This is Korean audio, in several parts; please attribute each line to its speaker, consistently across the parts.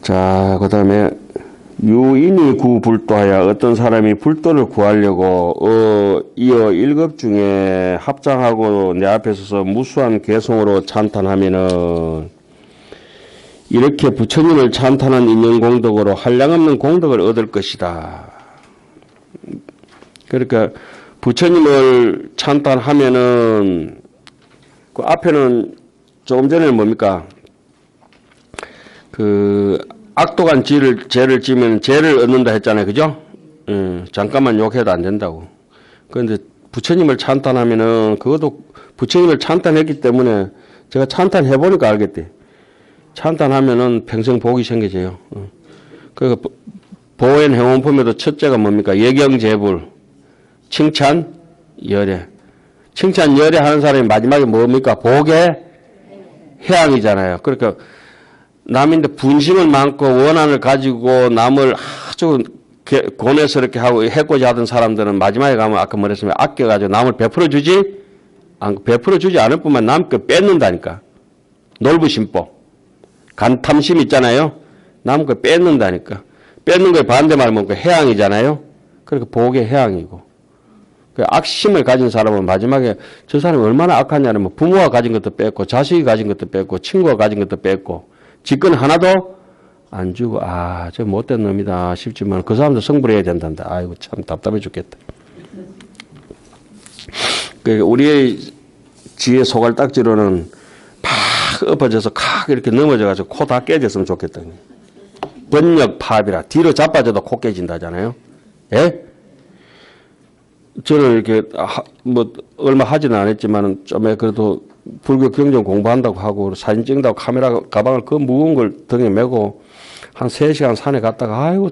Speaker 1: 자, 그 다음에 유인이 구불도하여 어떤 사람이 불도를 구하려고 이어 일급 중에 합장하고 내 앞에 서서 무수한 개성으로 찬탄하면은 이렇게 부처님을 찬탄한 인연공덕으로 한량없는 공덕을 얻을 것이다. 그러니까 부처님을 찬탄하면은 그 앞에는 조금 전에 뭡니까? 그 악독한 죄를 지면 죄를 얻는다 했잖아요. 그죠? 잠깐만 욕해도 안 된다고. 그런데 부처님을 찬탄하면은 그것도 부처님을 찬탄했기 때문에 제가 찬탄해보니까 알겠대. 찬탄하면은 평생 복이 생겨져요. 그러니까 보현 행원품에도 첫째가 뭡니까? 예경제불, 칭찬, 열애. 칭찬, 열애 하는 사람이 마지막에 뭡니까? 복의 해양이잖아요. 그러니까 남인데 분심을 많고 원한을 가지고 남을 아주 고뇌스럽게 하고 해코지 하던 사람들은 마지막에 가면 아까 말했으면 아껴가지고 남을 베풀어주지 않을 뿐만 남께 뺏는다니까. 놀부심법. 간탐심 있잖아요. 남 거 뺏는다니까. 뺏는 거에 반대말 뭔가 해양이잖아요. 그러니까 복의 해양이고. 그 악심을 가진 사람은 마지막에 저 사람이 얼마나 악하냐면 부모가 가진 것도 뺏고 자식이 가진 것도 뺏고 친구가 가진 것도 뺏고 직권 하나도 안 주고 저 못된 놈이다 싶지만 그 사람도 성불해야 된단다. 아이고 참 답답해 죽겠다. 그 우리의 지혜 소갈딱지로는 팍 엎어져서 칵 이렇게 넘어져가지고 코 다 깨졌으면 좋겠다. 번역 파비라 뒤로 자빠져도 코 깨진다잖아요. 예? 저는 이렇게 얼마 하지는 않았지만은 좀 그래도 불교 경전 공부한다고 하고 사진 찍는다고 카메라 가방을 그 무거운 걸 등에 메고 한 3시간 산에 갔다가 아이고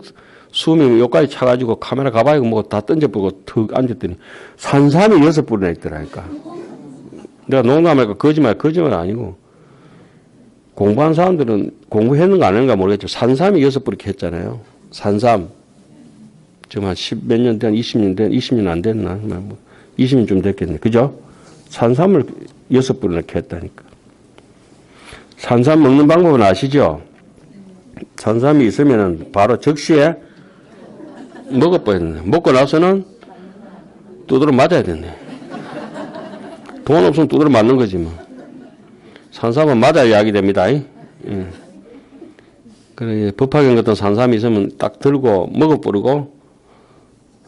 Speaker 1: 숨이 여기까지 차가지고 카메라 가방에 뭐 다 던져보고 턱 앉았더니 산삼이 6뿌리나 있더라니까. 내가 농담하니까 거짓말 아니고 공부한 사람들은 공부했는 거 안 했는가 모르겠죠. 산삼이 6뿌리 했잖아요. 산삼. 지금 한 10몇 년 된, 20년 안 됐나? 20년 좀 됐겠네. 그죠? 산삼을 6뿌리나 했다니까. 산삼 먹는 방법은 아시죠? 산삼이 있으면은 바로 즉시에 먹어버렸네. 먹고 나서는 두드러 맞아야 되네. 돈 없으면 두드러 맞는 거지 뭐. 산삼은 맞아야 약이 됩니다. 예. 그래, 법화경 같은 산삼이 있으면 딱 들고 먹어버리고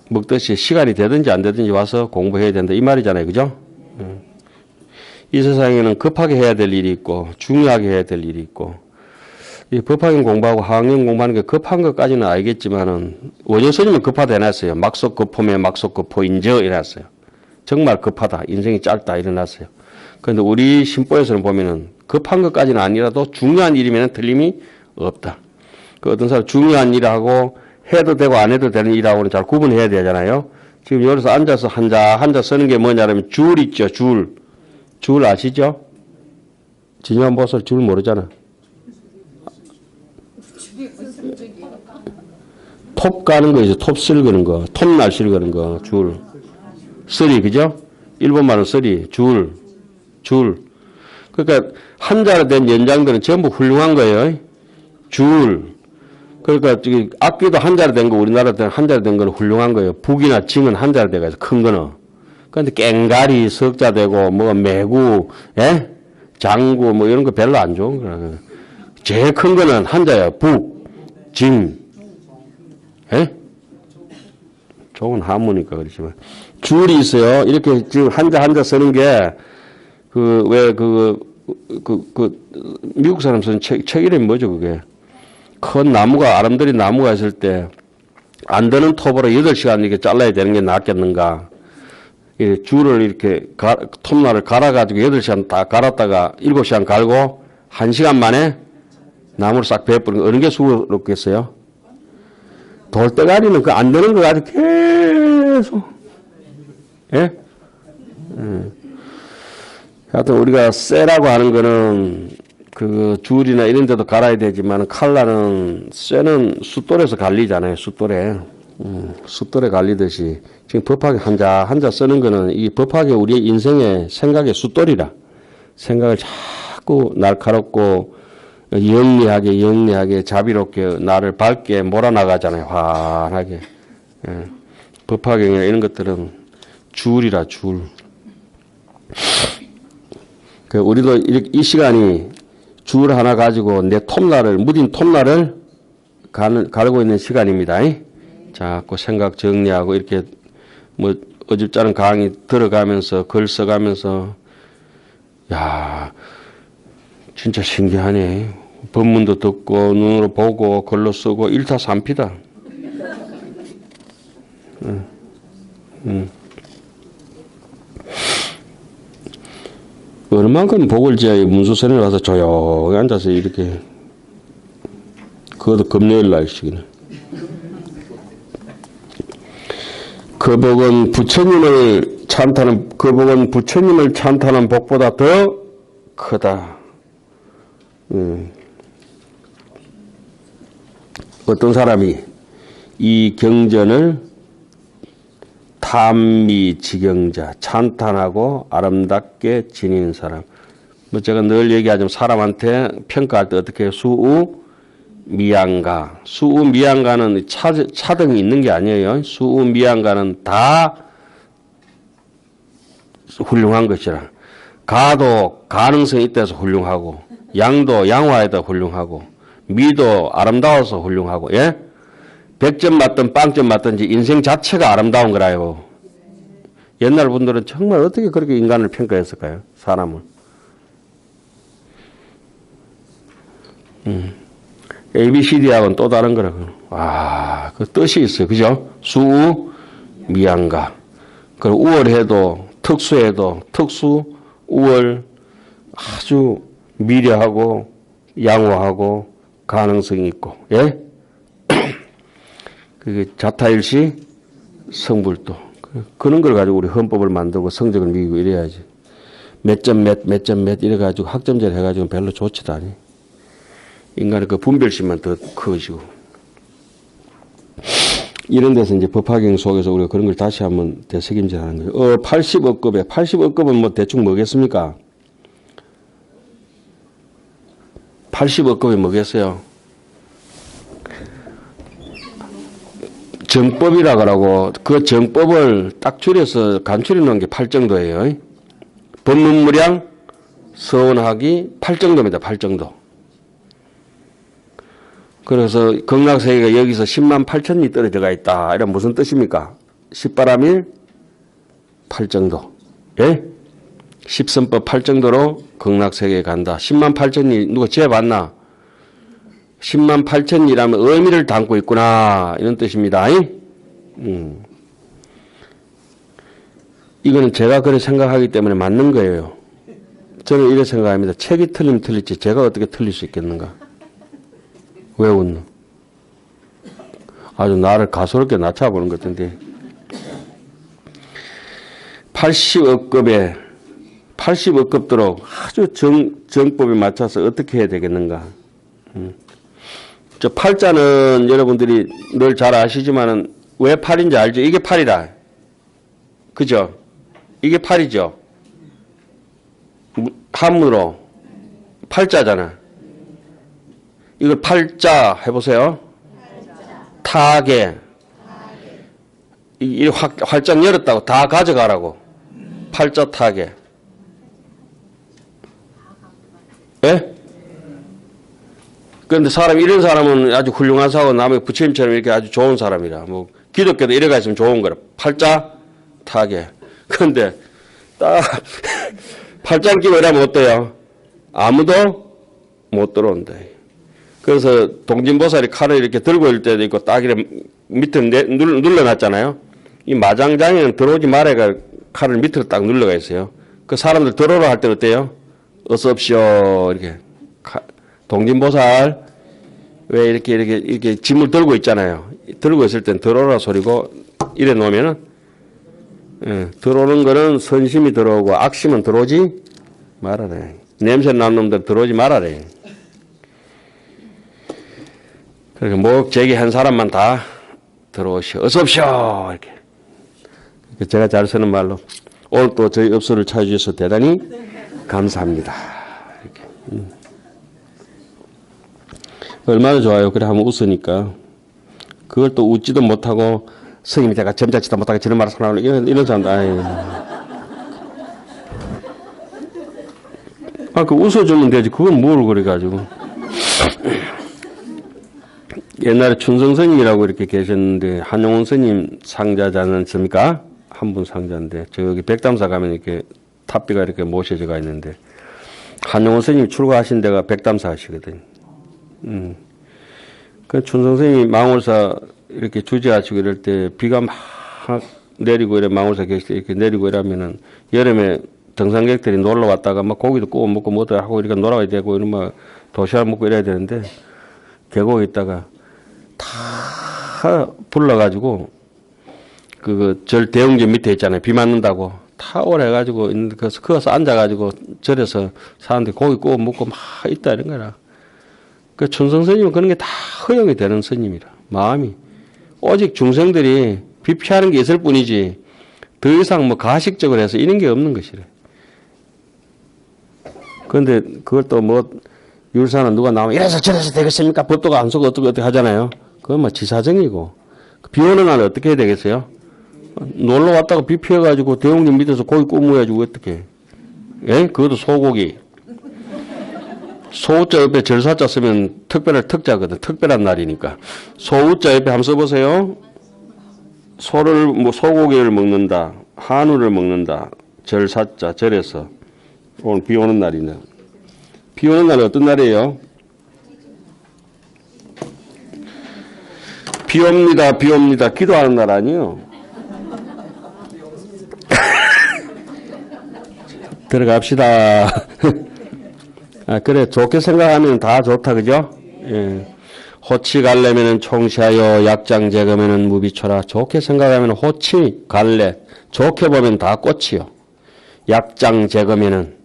Speaker 1: 먹듯이 시간이 되든지 안 되든지 와서 공부해야 된다. 이 말이잖아요. 그죠? 이 세상에는 급하게 해야 될 일이 있고 중요하게 해야 될 일이 있고 이 법화경 공부하고 화학연 공부하는 게 급한 것까지는 알겠지만은 원효 스님은 급하다 해놨어요. 막속급포매 막속급포인저 이래놨어요. 정말 급하다. 인생이 짧다 이래놨어요. 그런데 우리 신보에서는 보면은 급한 것까지는 아니라도 중요한 일이면 틀림이 없다. 그 어떤 사람 중요한 일하고 해도 되고 안 해도 되는 일하고는 잘 구분해야 되잖아요. 지금 여기서 앉아서 한자 쓰는 게 뭐냐면 줄 있죠. 줄 아시죠? 진유한보살 줄 모르잖아. 톱 가는 거 있어. 톱 쓸거는 거. 톱날 쓸거는 거. 줄. 쓰리 그죠? 일본말은 쓰리. 줄. 그러니까 한자로 된 연장들은 전부 훌륭한 거예요. 줄. 그러니까 악기도 한자로 된 거 우리나라 때는 한자로 된 거는 훌륭한 거예요. 북이나 징은 한자로 돼가지고 큰 거는. 그런데 깽가리 석자 되고 뭐 매구, 예? 장구 뭐 이런 거 별로 안 좋은 거라. 제일 큰 거는 한자예요. 북, 징, 예? 좋은 한문이니까 그렇지만 줄이 있어요. 이렇게 지금 한자 쓰는 게 미국 사람 쓰는 책 이름이 뭐죠 그게? 큰 나무가 아름드린 나무가 있을 때 안 되는 톱으로 8시간 이렇게 잘라야 되는 게 낫겠는가? 이 줄을 이렇게 톱날을 갈아가지고 8시간 다 갈았다가 7시간 갈고 1시간 만에 나무를 싹 베어버리는 거 어느 게 수고롭겠어요? 돌대가리는 그 안 되는 거 가지고 계속 예? 하여튼 우리가 쇠라고 하는 거는 그 줄이나 이런 데도 갈아야 되지만 칼날은 쇠는 숫돌에서 갈리잖아요. 숫돌에 갈리듯이 지금 법화계 한자 쓰는 거는 이 법화계 우리의 인생의 생각의 숫돌이라 생각을 자꾸 날카롭고 영리하게 자비롭게 나를 밝게 몰아나가잖아요. 환하게. 예. 법화경이나 이런 것들은 줄이라 줄. 우리도 이 시간이 줄 하나 가지고 내 톱날을 무딘 톱날을 가르고 있는 시간입니다. 자꾸 생각 정리하고 이렇게 뭐 어줍잖은 강의 들어가면서 글 써가면서 야 진짜 신기하네. 법문도 듣고 눈으로 보고 글로 쓰고 일타삼피다. 얼만큼 복을 지어야 문수선에 와서 조용히 앉아서 이렇게 그것도 금요일 날씩이네. 그 복은 부처님을 찬탄한 복보다 더 크다. 어떤 사람이 이 경전을 탐미지경자, 찬탄하고 아름답게 지니는 사람. 뭐 제가 늘 얘기하지만 사람한테 평가할 때 어떻게 해요? 수우미양가. 수우미양가는 차등이 있는 게 아니에요. 수우미양가는 다 훌륭한 것이라. 가도 가능성이 있다해서 훌륭하고, 양도 양화에다 훌륭하고, 미도 아름다워서 훌륭하고, 예? 100점 맞든 빵점 맞든지 인생 자체가 아름다운 거라요. 옛날 분들은 정말 어떻게 그렇게 인간을 평가했을까요? 사람을. ABCD하고는 또 다른 거라고. 와, 그 뜻이 있어요. 그죠? 수, 미양가. 그리고 우월해도, 특수해도, 특수, 우월, 아주 미려하고, 양호하고, 가능성이 있고, 예? 그게 자타일시 성불도. 그런 걸 가지고 우리 헌법을 만들고 성적을 매기고 이래야지. 몇 점 몇 이래가지고 학점제를 해가지고 별로 좋지도 않니. 인간의 그 분별심만 더 커지고. 이런 데서 이제 법화경 속에서 우리가 그런 걸 다시 한번 되새김질 하는 거예요. 80억급에, 80억급은 뭐 대충 뭐겠습니까? 80억급이 뭐겠어요? 정법이라 그러고 그 정법을 딱 줄여서 간추려 놓은 게 8정도예요. 법문무량 서원하기 8정도입니다. 8정도. 그래서 극락세계가 여기서 10만 8천리 떨어져가 있다. 이런 무슨 뜻입니까? 10바람일 8정도. 예? 10선법 8정도로 극락세계에 간다. 10만 8천리 누가 재봤나? 10만 8천이라면 의미를 담고 있구나. 이런 뜻입니다. 이거는 제가 그렇게 생각하기 때문에 맞는 거예요. 저는 이렇게 생각합니다. 책이 틀리면 틀리지 제가 어떻게 틀릴 수 있겠는가? 왜 웃노? 아주 나를 가소롭게 낮춰보는 것 같은데. 80억급에 80억급도록 아주 정법에 맞춰서 어떻게 해야 되겠는가? 저 팔자는 여러분들이 늘 잘 아시지만은 왜 팔인지 알죠? 이게 팔이다. 그죠? 이게 팔이죠? 한문으로 팔자잖아. 이걸 팔자 해보세요. 타게. 이 활짝 열었다고 다 가져가라고. 팔자 타게. 예? 그런데 이런 사람은 아주 훌륭한 사고 남의 부처님처럼 이렇게 아주 좋은 사람이라. 뭐, 기독교도 이래가 있으면 좋은 거라. 팔자 타게. 그런데 딱, 팔짱 끼고 이러면 어때요? 아무도 못 들어온다. 그래서 동진보살이 칼을 이렇게 들고 있을 때도 있고 딱 이렇게 밑에 눌러놨잖아요. 이 마장장에는 들어오지 말아가 칼을 밑으로 딱 눌러가 있어요. 그 사람들 들어오라 할 때 어때요? 어서 오십시오. 이렇게. 동진보살 왜 이렇게 짐을 들고 있잖아요. 들고 있을 땐 들어오라 소리고 이래 놓으면은 들어오는 거는 선심이 들어오고 악심은 들어오지 말아래. 냄새 나는 놈들 들어오지 말아래. 그렇게 목 제기한 사람만 다 들어오시오. 어서 오십시오. 이렇게. 제가 잘 쓰는 말로 오늘 또 저희 업소를 찾아주셔서 대단히 감사합니다. 이렇게. 얼마나 좋아요. 그래 하면 웃으니까. 그걸 또 웃지도 못하고 스님이 제가 점잖지도 못하게 저런 말을 하고 이런 사람들. 아유. 그 웃어주면 되지. 그건 뭘 그래가지고. 옛날에 춘성 스님이라고 이렇게 계셨는데 한용운 스님 상자지 않습니까? 한 분 상자인데 저기 백담사 가면 이렇게 탑비가 이렇게 모셔져가 있는데 한용운 스님 출가하신 데가 백담사 하시거든요. 그 춘성 스님이 망울사 이렇게 주재하시고 이럴 때 비가 막 내리고 이래 망울사 계실 때 이렇게 내리고 이러면은 여름에 등산객들이 놀러 왔다가 막 고기도 구워 먹고 뭐도 하고 이렇게 놀아야 되고 이러면 도시락 먹고 이래야 되는데 계곡에 있다가 다 불러가지고 그 절 대웅전 밑에 있잖아요. 비 맞는다고 다 오래가지고 그거서 앉아가지고 절에서 사람들이 고기 구워 먹고 막 있다 이런 거라. 그 춘성 스님은 그런 게 다 허용이 되는 스님이라. 마음이 오직 중생들이 비 피하는 게 있을 뿐이지 더 이상 뭐 가식적으로 해서 이런 게 없는 것이래. 그런데 그걸 또 뭐 율사는 누가 나오면 이래서 저래서 되겠습니까? 법도가 안 쓰고 어떻게 하잖아요. 그건 뭐 지사정이고. 비 오는 날에 어떻게 해야 되겠어요? 놀러 왔다가 비 피해가지고 대웅님 밑에서 고기 구워야지고 어떻게? 예? 그것도 소고기. 소우자 옆에 절사자 쓰면 특별한 특자거든. 특별한 날이니까. 소우자 옆에 한번 써보세요. 소를 뭐 소고기를 먹는다. 한우를 먹는다. 절사자 절에서 오늘 비 오는 날이네. 비 오는 날은 어떤 날이에요? 비 옵니다. 비 옵니다. 기도하는 날 아니에요. 들어갑시다. 그래 좋게 생각하면 다 좋다 그죠? 예. 호치 갈래면은 총시하여 약장 제거면은 무비초라. 좋게 생각하면 호치 갈래 좋게 보면 다 꽃이요. 약장 제거면은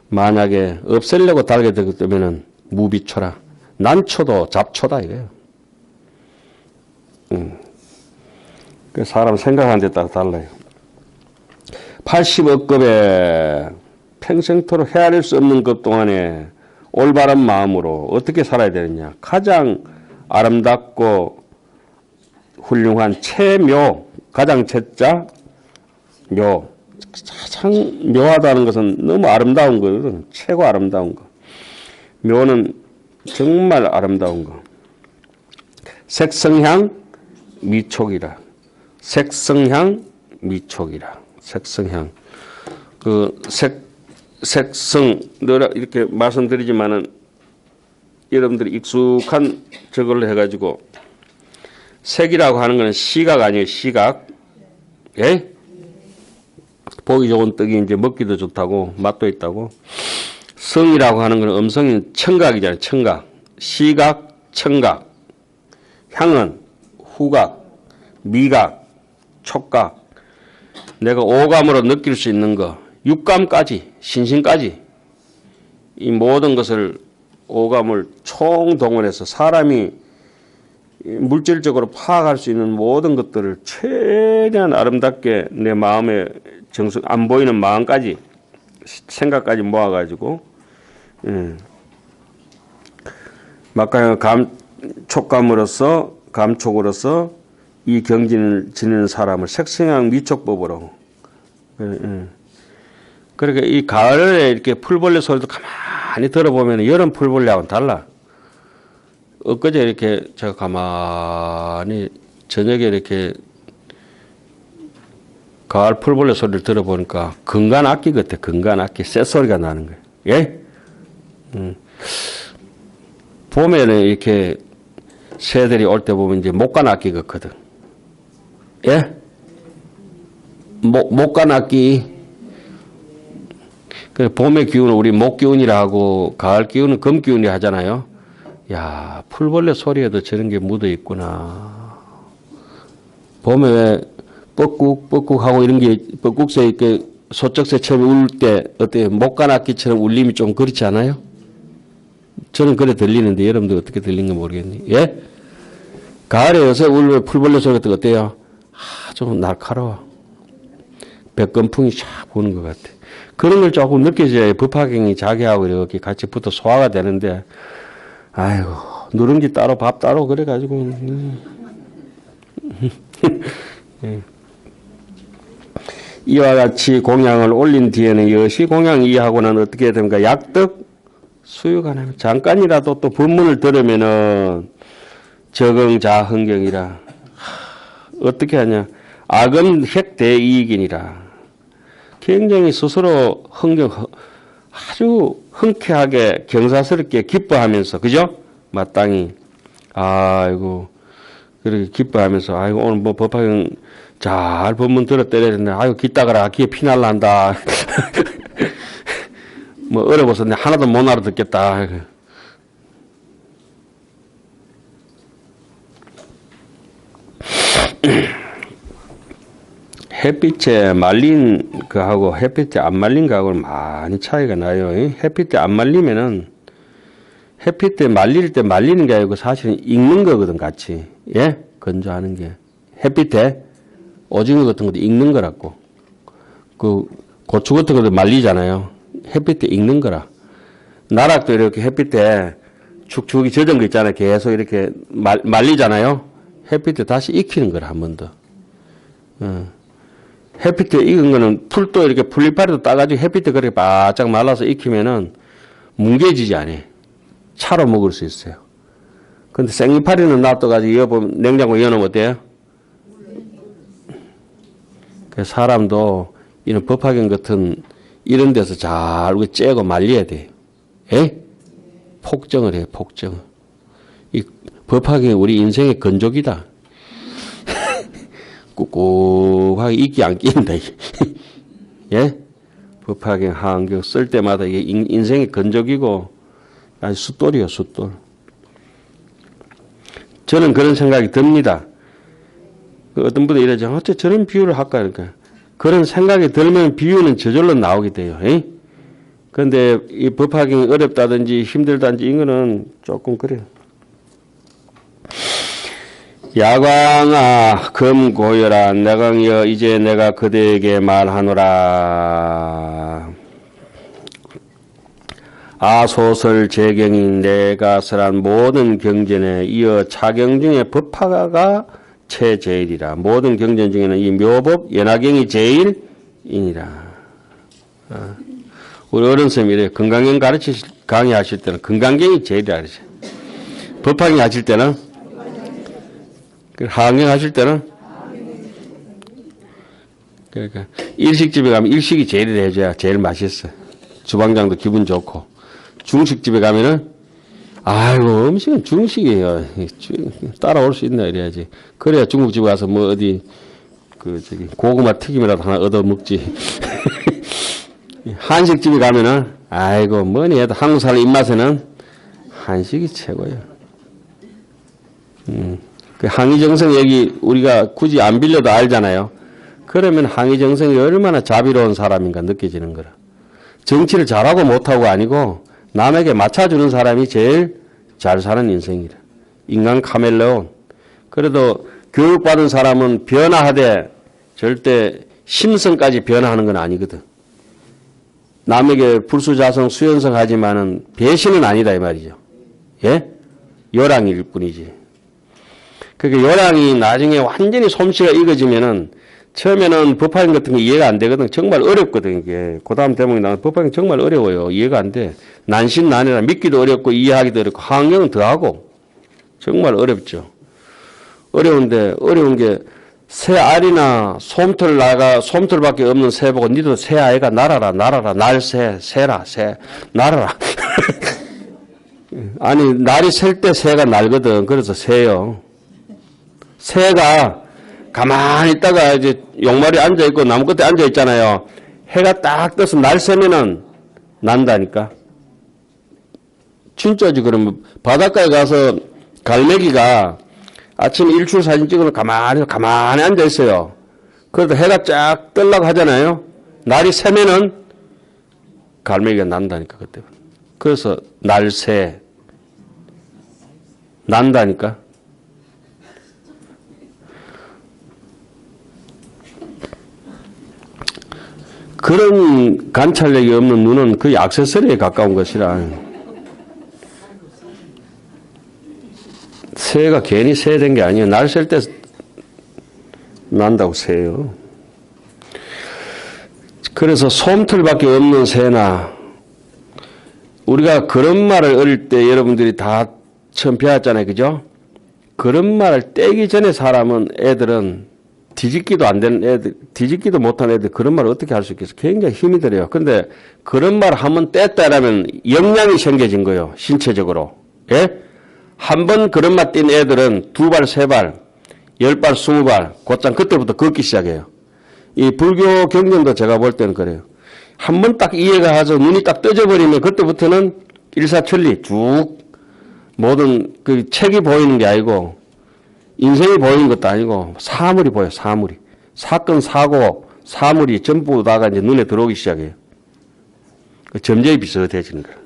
Speaker 1: 만약에 없애려고 달게 되면은 무비초라. 난초도 잡초다 이거예요. 그 사람 생각하는 데 따라 달라요. 80억 급에 평생토록 헤아릴 수 없는 것 동안에 올바른 마음으로 어떻게 살아야 되느냐. 가장 아름답고 훌륭한 체묘, 가장 채자 묘. 가장 묘하다는 것은 너무 아름다운 거거든. 최고 아름다운 거. 묘는 정말 아름다운 거. 색성향 미촉이라. 색성향 미촉이라. 색성향. 색성, 늘 이렇게 말씀드리지만은 여러분들이 익숙한 저걸로 해가지고 색이라고 하는 것은 시각 아니에요. 시각. 예? 보기 좋은 떡이 이제 먹기도 좋다고 맛도 있다고. 성이라고 하는 것은 음성이 청각이잖아요. 청각. 시각, 청각. 향은 후각, 미각, 촉각. 내가 오감으로 느낄 수 있는 거. 육감까지, 신신까지. 이 모든 것을 오감을 총동원해서 사람이 물질적으로 파악할 수 있는 모든 것들을 최대한 아름답게 내 마음에 안 보이는 마음까지 생각까지 모아가지고 막강한 감촉으로서 이 경진을 지니는 사람을 색성향 미촉법으로 그러니까 이 가을에 이렇게 풀벌레 소리도 가만히 들어보면 여름 풀벌레하고는 달라. 엊그제 이렇게 제가 가만히 저녁에 이렇게 가을 풀벌레 소리를 들어보니까 건간악기 같아. 건간악기 쇳소리가 나는 거예요. 예? 봄에는 이렇게 새들이 올 때 보면 이제 목간악기 같거든. 예? 목간악기. 그 봄의 기운은 우리 목기운이라 하고 가을 기운은 금기운이라 하잖아요. 야, 풀벌레 소리에도 저런 게 묻어 있구나. 봄에 왜 뻐꾹뻐꾹 하고 이런 게 뻐꾹새 이렇게 소쩍새처럼 울 때 어때요? 목간악기처럼 울림이 좀 그렇지 않아요? 저는 그래 들리는데 여러분들 어떻게 들리는가 모르겠니? 예? 가을에 요새 울면 풀벌레 소리 같은 거 어때요? 좀 날카로워. 백건풍이 쫙 부는 것 같아. 그런 걸 조금 느껴져야 법화경이 자기하고 이렇게 같이 붙어 소화가 되는데, 아이고, 누룽지 따로 밥 따로 그래가지고 이와 같이 공양을 올린 뒤에는 여시 공양 이하고는 어떻게 됩니까? 약득 수유가 나면 잠깐이라도 또 법문을 들으면은 적응자흥경이라 어떻게 하냐? 악은 핵대이익이니라. 굉장히 스스로 아주 흔쾌하게 경사스럽게 기뻐하면서 그죠? 마땅히 아이고 그렇게 기뻐하면서 아이고 오늘 뭐 법화경 잘 법문 들었대는데 아이고 기따가라 귀에 피날란다. 뭐 어려워서 하나도 못 알아듣겠다. 햇빛에 말린 거하고 햇빛에 안 말린 거하고는 많이 차이가 나요. 햇빛에 안 말리면은 햇빛에 말릴 때 말리는 게 아니고 사실은 익는 거거든 같이. 예? 건조하는 게. 햇빛에 오징어 같은 것도 익는 거라고. 그 고추 같은 것도 말리잖아요. 햇빛에 익는 거라. 나락도 이렇게 햇빛에 축축이 젖은 거 있잖아요. 계속 이렇게 말리잖아요. 햇빛에 다시 익히는 거라 한 번 더. 햇빛에 익은 거는 풀도 이렇게 풀잎파리도 따가지고 햇빛에 그렇게 바짝 말라서 익히면은 뭉개지지 않아요. 차로 먹을 수 있어요. 근데 생잎파리는 놔둬가지고 이어보면 냉장고에 이어놓으면 어때요? 사람도 이런 법화경 같은 이런 데서 잘 째고 말려야 돼요. 예? 폭정을 해요, 폭정. 이 법화경이 우리 인생의 건조기다. 꾹꾹하게 익기 안 끼인다. 예? 법화경, 하안경 쓸 때마다 이게 인생의 건조기고 아주 숫돌이요, 숫돌. 저는 그런 생각이 듭니다. 어떤 분이 이러죠. 어째 저런 비유를 할까? 그러니까. 그런 생각이 들면 비유는 저절로 나오게 돼요. 그런데 이 법화경이 어렵다든지 힘들다든지 이거는 조금 그래요. 야광아 금고여라 내강여 이제 내가 그대에게 말하노라. 아소설 재경인 내가 설한 모든 경전에 이어 차경 중에 법화가 최제일이라. 모든 경전 중에는 이 묘법 연화경이 제일이니라. 우리 어른스님이 이래요. 건강경 강의하실 때는 건강경이 제일이라 그러죠. 법화경 하실 때는 하안경 하실 때는 그러니까 일식집에 가면 일식이 제일이라 해줘야 제일 맛있어. 주방장도 기분 좋고. 중식집에 가면은 아이고 음식은 중식이에요. 따라올 수 있나 이래야지. 그래야 중국집 가서 뭐 어디 그 저기 고구마 튀김이라도 하나 얻어 먹지. 한식집에 가면은 아이고 뭐니 해도 한국 사람 입맛에는 한식이 최고예요. 그 항의정성 얘기 우리가 굳이 안 빌려도 알잖아요. 그러면 항의정성이 얼마나 자비로운 사람인가 느껴지는 거라. 정치를 잘하고 못하고 아니고 남에게 맞춰주는 사람이 제일 잘 사는 인생이라. 인간 카멜레온. 그래도 교육받은 사람은 변화하되 절대 심성까지 변화하는 건 아니거든. 남에게 불수자성 수연성 하지만은 배신은 아니다 이 말이죠. 예? 요랑일 뿐이지. 그러니까 요랑이 나중에 완전히 솜씨가 익어지면은 처음에는 법화경 같은 거 이해가 안 되거든. 정말 어렵거든, 이게. 그 다음 대목이 나면 법화경 정말 어려워요. 이해가 안 돼. 난신난이라 믿기도 어렵고 이해하기도 어렵고 하안경은 더하고 정말 어렵죠. 어려운데 어려운 게 새 알이나 솜털밖에 없는 새 보고 니도 새 아이가 날아라 날새 새라 새 날아라. 아니 날이 셀 때 새가 날거든. 그래서 새요. 새가 가만히 있다가 이제 용머리 앉아있고 나무 끝에 앉아있잖아요. 해가 딱 떠서 날 새면은 난다니까. 진짜지. 그러면 바닷가에 가서 갈매기가 아침에 일출 사진 찍으면 가만히 앉아있어요. 그래도 해가 쫙 뜨려고 하잖아요. 날이 새면은 갈매기가 난다니까, 그때. 그래서 날새. 난다니까. 그런 관찰력이 없는 눈은 거의 액세서리에 가까운 것이라. 새가 괜히 새 된 게 아니에요. 날 셀 때 난다고 새요. 그래서 솜털밖에 없는 새나, 우리가 그런 말을 어릴 때 여러분들이 다 처음 배웠잖아요. 그죠? 그런 말을 떼기 전에 사람은, 애들은 뒤집기도 안 되는 애들, 뒤집기도 못하는 애들 그런 말을 어떻게 할 수 있겠어? 굉장히 힘이 들어요. 근데 그런 말을 한번 뗐다라면 역량이 생겨진 거예요. 신체적으로. 예? 한 번 그런 말 띈 애들은 2발, 3발, 10발, 20발, 곧장 그때부터 걷기 시작해요. 이 불교 경전도 제가 볼 때는 그래요. 한 번 딱 이해가 가서 눈이 딱 떠져버리면 그때부터는 일사천리 쭉 모든 그 책이 보이는 게 아니고 인생이 보이는 것도 아니고 사물이 보여요. 사물이. 사건, 사고, 사물이 전부 다가 이제 눈에 들어오기 시작해요. 점쟁이 비슷해지는 거예요.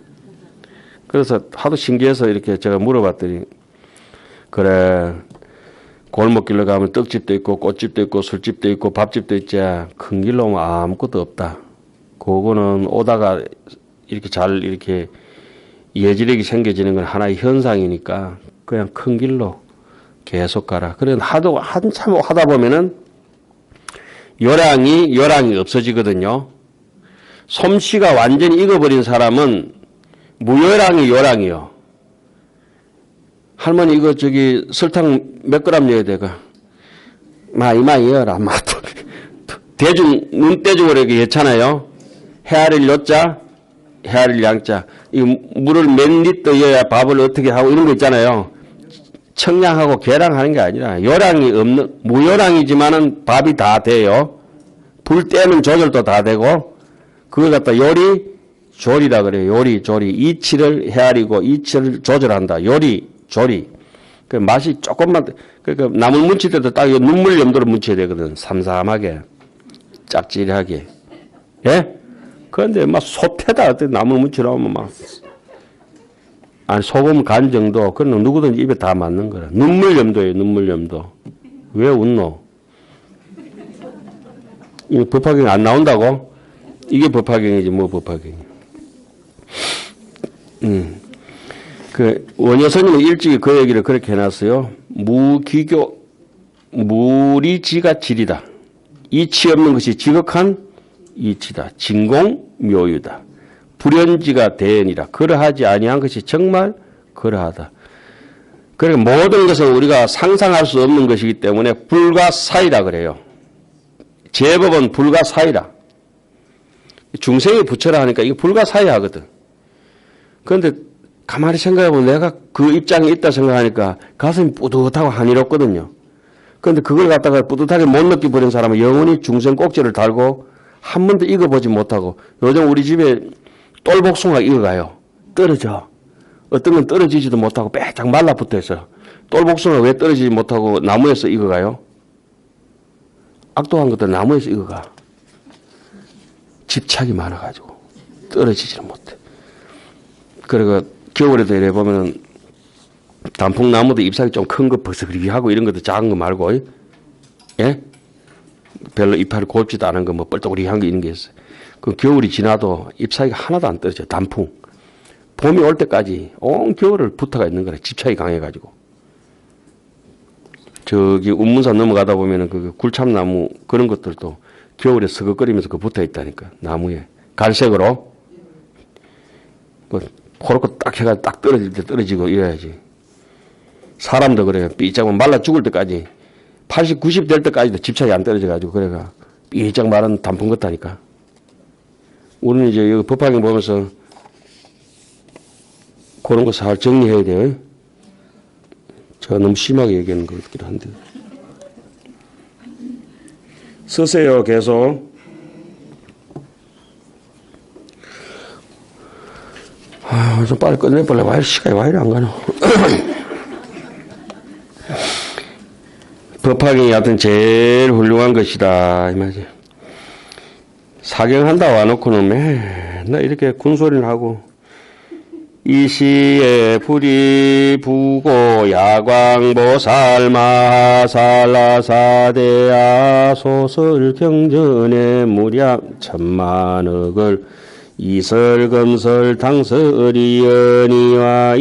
Speaker 1: 그래서 하도 신기해서 이렇게 제가 물어봤더니, 그래, 골목길로 가면 떡집도 있고 꽃집도 있고 술집도 있고 밥집도 있지, 큰 길로 오면 아무것도 없다. 그거는 오다가 이렇게 잘 이렇게 예지력이 생겨지는 건 하나의 현상이니까 그냥 큰 길로 계속 가라. 그래 한참 하다 보면은 요랑이 없어지거든요. 솜씨가 완전히 익어버린 사람은 무요랑이 요랑이요. 할머니 이거 저기 설탕 몇 그램 넣어야 돼가? 많이 넣어라. 대중 눈대중으로 이렇게 했잖아요. 헤아릴 요자, 헤아릴 양자. 이 물을 몇 리터 넣어야 밥을 어떻게 하고 이런 거 있잖아요. 청량하고 계량하는 게 아니라 요량이 없는, 무요량이지만은 밥이 다 돼요. 불 때는 조절도 다 되고, 그걸 갖다 조리라 그래요. 조리. 이치를 헤아리고 이치를 조절한다. 조리. 그 맛이 조금만, 그러니까 나물 무칠 때도 딱 눈물 염도로 무쳐야 되거든. 삼삼하게. 짭짤하게. 예? 그런데 막 소태다. 어때 나물 무치라면 막. 아니, 소금 간 정도. 그건 누구든지 입에 다 맞는 거라. 눈물 염도예요, 눈물 염도. 왜 웃노? 이 법화경 안 나온다고? 이게 법화경이지, 뭐 법화경이. 그, 원효스님은 일찍이 그 얘기를 그렇게 해놨어요. 무리지가 질이다. 이치 없는 것이 지극한 이치다. 진공묘유다. 불연지가 대연이라. 그러하지 아니한 것이 정말 그러하다. 그러니까 모든 것은 우리가 상상할 수 없는 것이기 때문에 불가사의라 그래요. 제법은 불가사의라. 중생이 부처라 하니까 이게 불가사의하거든. 그런데 가만히 생각해보면 내가 그 입장에 있다 생각하니까 가슴이 뿌듯하고 한이롭거든요. 그런데 그걸 갖다가 뿌듯하게 못 느껴버린 사람은 영원히 중생 꼭지를 달고 한 번도 익어보지 못하고, 요즘 우리 집에 똘복숭아가 익어가요. 떨어져. 어떤 건 떨어지지도 못하고 빼짝 말라붙어 있어요. 똘복숭아가 왜 떨어지지 못하고 나무에서 익어가요? 악독한 것들 나무에서 익어가. 집착이 많아가지고 떨어지지는 못해. 그리고 겨울에도 이래 보면은 단풍나무도 잎사귀 좀 큰 거 버석이하고 이런 것도 작은 거 말고, 예? 별로 이파리 곱지도 않은 거 뭐 뻘떡우리한 게 있는 게 있어요. 그 겨울이 지나도 잎사귀가 하나도 안 떨어져요. 단풍. 봄이 올 때까지 온 겨울을 붙어가 있는 거라. 집착이 강해가지고. 저기 운문산 넘어가다 보면은 그 굴참나무 그런 것들도 겨울에 서걱거리면서 그 붙어 있다니까. 나무에. 갈색으로. 코로코 딱 해가 딱 떨어질 때 떨어지고 이래야지. 사람도 그래요. 삐짝 말라 죽을 때까지 80, 90 될 때까지도 집착이 안 떨어져가지고 그래가 삐짝 마른 단풍 같다니까. 우리는 이제 여기 법화경 보면서 그런 거 잘 정리해야 돼요. 제가 너무 심하게 얘기하는 것 같기도 한데. 쓰세요, 계속. 좀 빨리 끝내볼래? 왜 시간이 왜 이리 안 가노? 법화경이 하여튼 제일 훌륭한 것이다. 이 말이지. 사경한다 와놓고는 맨날 이렇게 군소리를 하고, 이 시에 불이 부고 야광보살 마살라사대야 소설 경전에 무량 천만억을 이설검설 당설이 연이와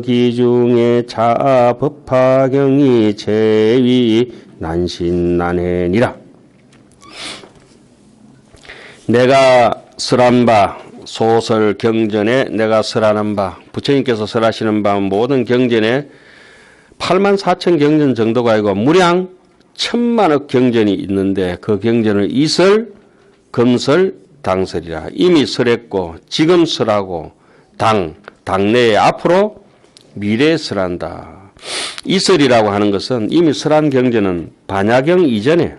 Speaker 1: 기중에 차법화경이 제위 난신난해니라. 내가 설한 바 소설 경전에 내가 설하는 바 부처님께서 설하시는 바 모든 경전에 84,000 경전 정도가 아니고 무량 1000만억 경전이 있는데 그 경전을 이설, 검설, 당설이라. 이미 설했고 지금 설하고 당내에 앞으로 미래에 설한다. 이설이라고 하는 것은 이미 설한 경전은 반야경 이전에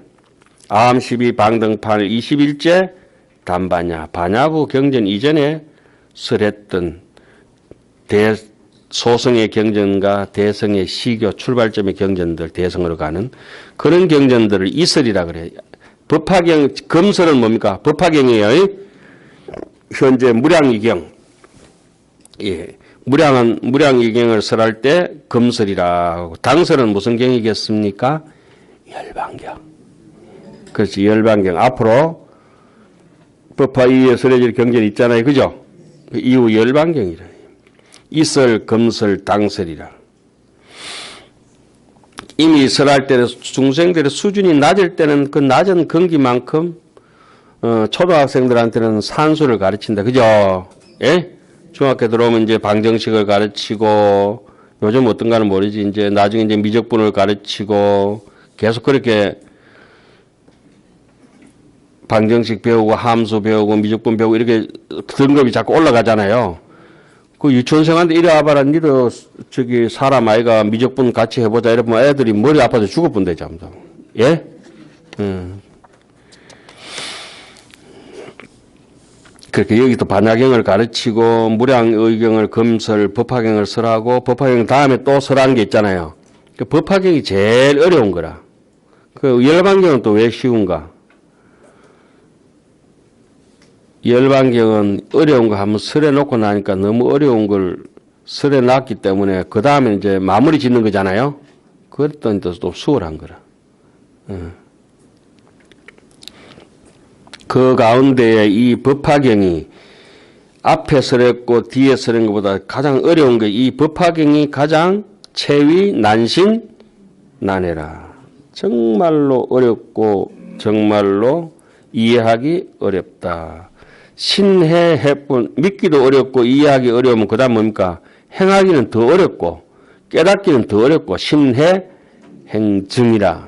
Speaker 1: 암12 방등판 21제 단반야 반야부 경전 이전에 설했던 소성의 경전과 대성의 시교 출발점의 경전들 대성으로 가는 그런 경전들을 이설이라 그래요. 법화경 검설은 뭡니까? 법화경이에요. 현재 무량이경. 예. 무량이경을 설할 때 검설이라 하고 당설은 무슨 경이겠습니까? 열반경. 그렇지. 열반경. 앞으로 법화 이후에 설해질 경전이 있잖아요. 그죠? 그 이후 열반경이라. 이설, 검설, 당설이라. 이미 설할 때는 중생들의 수준이 낮을 때는 그 낮은 근기만큼 초등학생들한테는 산수를 가르친다. 그죠? 예? 중학교 들어오면 이제 방정식을 가르치고 요즘 어떤가는 모르지. 이제 나중에 이제 미적분을 가르치고 계속 그렇게 방정식 배우고 함수 배우고 미적분 배우고 이렇게 등급이 자꾸 올라가잖아요. 그 유치원생한테 이래 와봐라. 니도 저기 사람 아이가 미적분 같이 해보자 이러면 애들이 머리 아파서 죽을 뻔 되지 않습니까? 예? 그렇게 여기도 반야경을 가르치고 무량의경을 검설, 법화경을 설하고 법화경 다음에 또 설하는 게 있잖아요. 그 법화경이 제일 어려운 거라. 그 열반경은 또 왜 쉬운가? 열반경은 어려운 거 한번 설해 놓고 나니까 너무 어려운 걸 설해 놨기 때문에 그 다음에 이제 마무리 짓는 거잖아요. 그랬더니 또 수월한 거라. 그 가운데에 이 법화경이 앞에 설했고 뒤에 설한 것보다 가장 어려운 게 이 법화경이 가장 체위 난신 난해라. 정말로 어렵고 정말로 이해하기 어렵다. 신해 해뿐 믿기도 어렵고 이해하기 어려우면 그 다음 뭡니까? 행하기는 더 어렵고 깨닫기는 더 어렵고 신해 행증이라.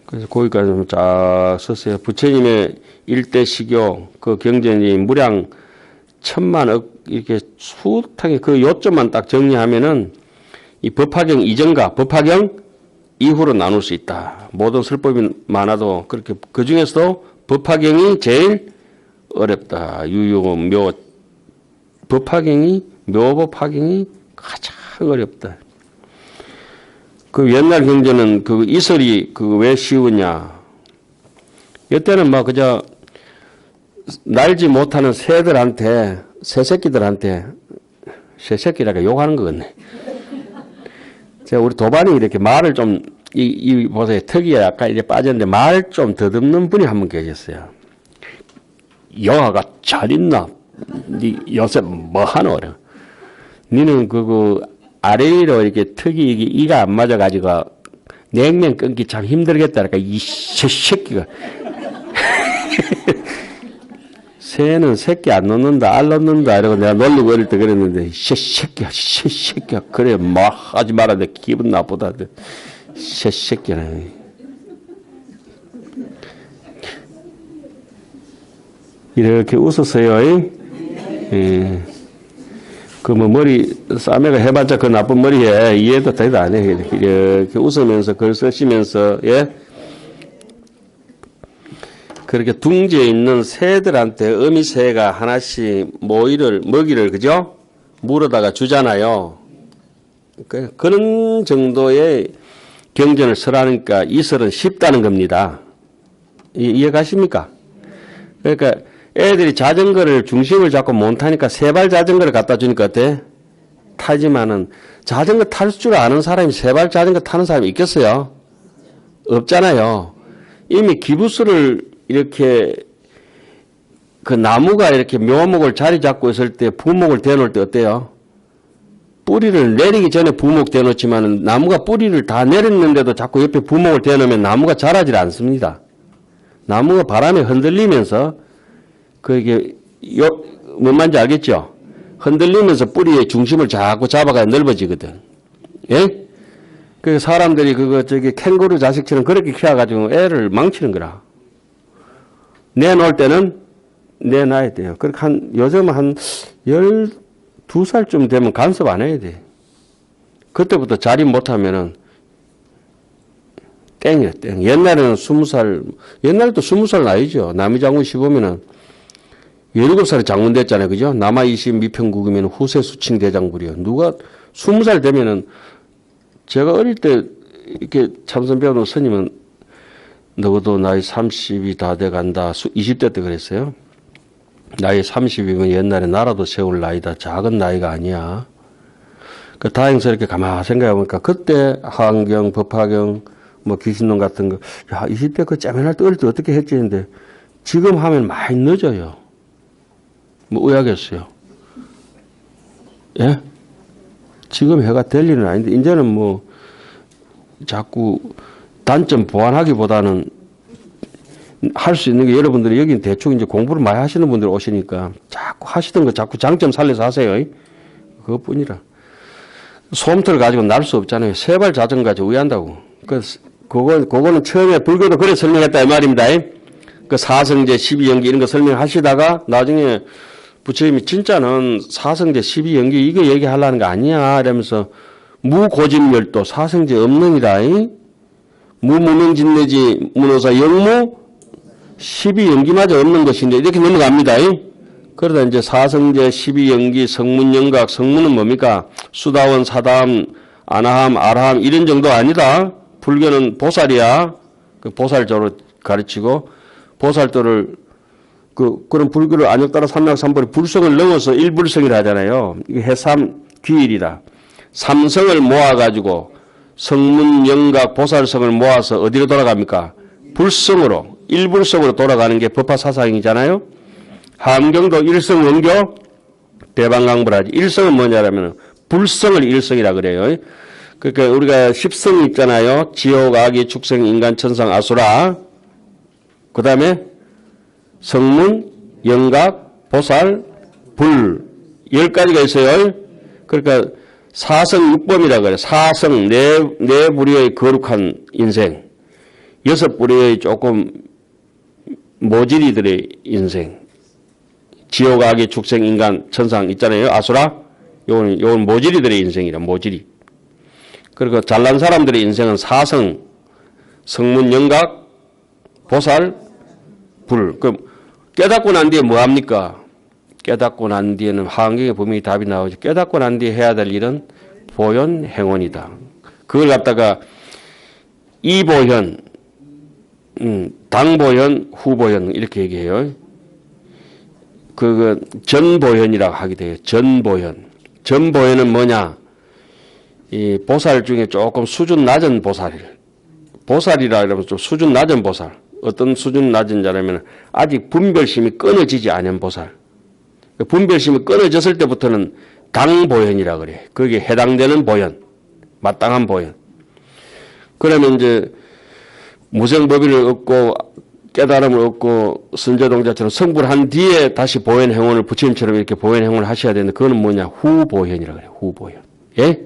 Speaker 1: 그래서 거기까지 좀 쫙 썼어요. 부처님의 일대 시교 그 경전이 무량 1000만억 이렇게 숱하게 그 요점만 딱 정리하면은 이 법화경 이전과 법화경 이후로 나눌 수 있다. 모든 설법이 많아도 그렇게 그 중에서도 법화경이 제일 어렵다. 유유묘 법화경이 묘법화경이 가장 어렵다. 그 옛날 경전은 그 이설이 그 왜 쉬우냐? 이때는 막 그저 날지 못하는 새들한테 새새끼들한테 새새끼라고 욕하는 거 같네. 제가 우리 도반이 이렇게 말을 좀 이 보세요. 턱이 약간 이제 빠졌는데 말 좀 더듬는 분이 한 분 계셨어요. 영화가 잘 있나? 니 요새 뭐 하노? 니는 그거 아래로 이렇게 턱이 이가 안 맞아가지고 냉면 끊기 참 힘들겠다니까 이 새끼가. 새는 새끼 안 놓는다, 알 놓는다 이러고 내가 놀리고 어릴 때 그랬는데 새끼야. 그래 뭐 하지 말았는데 기분 나쁘다. 새끼네. 이렇게 웃었어요. 예. 그 뭐 머리 싸매가 해봤자 그 나쁜 머리에 이해도 되도 안 해. 이렇게 웃으면서 글 쓰시면서 예. 그렇게 둥지에 있는 새들한테 어미새가 하나씩 먹이를 그죠? 물어다가 주잖아요. 그런 정도의 경전을 설하니까 이 설은 쉽다는 겁니다. 이해 가십니까? 그러니까 애들이 자전거를 중심을 잡고 못 타니까 세발 자전거를 갖다 주니까 어때? 타지만은 자전거 탈 줄 아는 사람이 세발 자전거 타는 사람이 있겠어요? 없잖아요. 이미 기부스를 이렇게 그 나무가 이렇게 묘목을 자리 잡고 있을 때 부목을 대놓을 때 어때요? 뿌리를 내리기 전에 부목 대놓지만 나무가 뿌리를 다 내렸는데도 자꾸 옆에 부목을 대놓으면 나무가 자라질 않습니다. 나무가 바람에 흔들리면서 그게 뭔 말인지 알겠죠? 흔들리면서 뿌리의 중심을 자꾸 잡아가야 넓어지거든. 예? 그 사람들이 캥거루 자식처럼 그렇게 키워가지고 애를 망치는 거라. 내놓을 때는 내놔야 돼요. 그렇게 요즘 한 12살쯤 되면 간섭 안 해야 돼. 그때부터 자리 못하면은 땡이야, 땡. 옛날에는 20살, 옛날에도 20살 나이죠. 남이장군 시보면은 17살에 장군 됐잖아요. 그죠? 남아 20 미평국이면 후세 수칭 대장군이요. 누가 20살 되면은 제가 어릴 때 이렇게 참선 배우는 스님은 너도 나이 30이 다 돼 간다. 20대 때 그랬어요. 나이 30이면 옛날에 나라도 세울 나이다. 작은 나이가 아니야. 그 다행스럽게 가만히 생각해보니까 그때 하안경, 법화경, 뭐 귀신론 같은 거, 야, 20대 그 짜면할 때 어릴 때 어떻게 했지 했는데 지금 하면 많이 늦어요. 뭐 의아겠어요. 예? 지금 해가 될 일은 아닌데 이제는 뭐 자꾸 단점 보완하기보다는 할 수 있는 게 여러분들이 여기는 대충 이제 공부를 많이 하시는 분들 오시니까 자꾸 하시던 거 자꾸 장점 살려서 하세요. 그것뿐이라. 솜털 가지고 날 수 없잖아요. 세발 자전 가지고 우회한다고. 그거는 처음에 불교도 그래 설명했다 이 말입니다. 그 사성제 12연기 이런 거 설명하시다가 나중에 부처님이 진짜는 사성제 12연기 이거 얘기하려는 거 아니야 이러면서 무고집멸도 사성제 없는이다. 무무명진내지 문호사 영무 12연기마저 없는 것인데 이렇게 넘어갑니다. 그러다 이제 사성제 12연기 성문영각 성문은 뭡니까? 수다원 사담 아나함 아라함 이런 정도 아니다. 불교는 보살이야. 그 보살조로 가르치고 보살도를 그런 불교를 안역따라 삼락삼벌이 불성을 넘어서 일불성이라 하잖아요. 이게 해삼 귀일이다. 삼성을 모아가지고 성문, 영각, 보살성을 모아서 어디로 돌아갑니까? 불성으로, 일불성으로 돌아가는 게 법화사상이잖아요. 함경도 일성 원교, 대방강불하지. 일성은 뭐냐면 불성을 일성이라 그래요. 그러니까 우리가 십성 있잖아요. 지옥, 악이, 축생, 인간, 천상, 아수라. 그 다음에 성문, 영각, 보살, 불. 10가지가 있어요. 그러니까 사성 육범이라 그래요. 사성, 네 부류의 거룩한 인생. 6부류의 조금 모질이들의 인생. 지옥, 악의 축생, 인간, 천상 있잖아요. 아수라. 요건 모질이들의 인생이라, 모질이. 그리고 잘난 사람들의 인생은 사성, 성문, 영각, 보살, 불. 그럼 깨닫고 난 뒤에 뭐 합니까? 깨닫고 난 뒤에는 화엄경에 분명히 답이 나오죠. 깨닫고 난 뒤에 해야 될 일은 보현, 행원이다. 그걸 갖다가 이보현, 당보현, 후보현 이렇게 얘기해요. 전보현이라고 하게 돼요. 전보현. 전보현은 뭐냐? 이 보살 중에 조금 수준 낮은 보살이라 그러면 좀 수준 낮은 보살. 어떤 수준 낮은 자라면 아직 분별심이 끊어지지 않은 보살. 분별심이 끊어졌을 때부터는 당보현이라 그래. 거기에 해당되는 보현. 마땅한 보현. 그러면 이제 무생법의를 얻고 깨달음을 얻고 선제동자처럼 성불한 뒤에 다시 보현행원을 부처님처럼 이렇게 보현행원을 하셔야 되는데 그거는 뭐냐? 후보현이라 그래. 후보현. 예?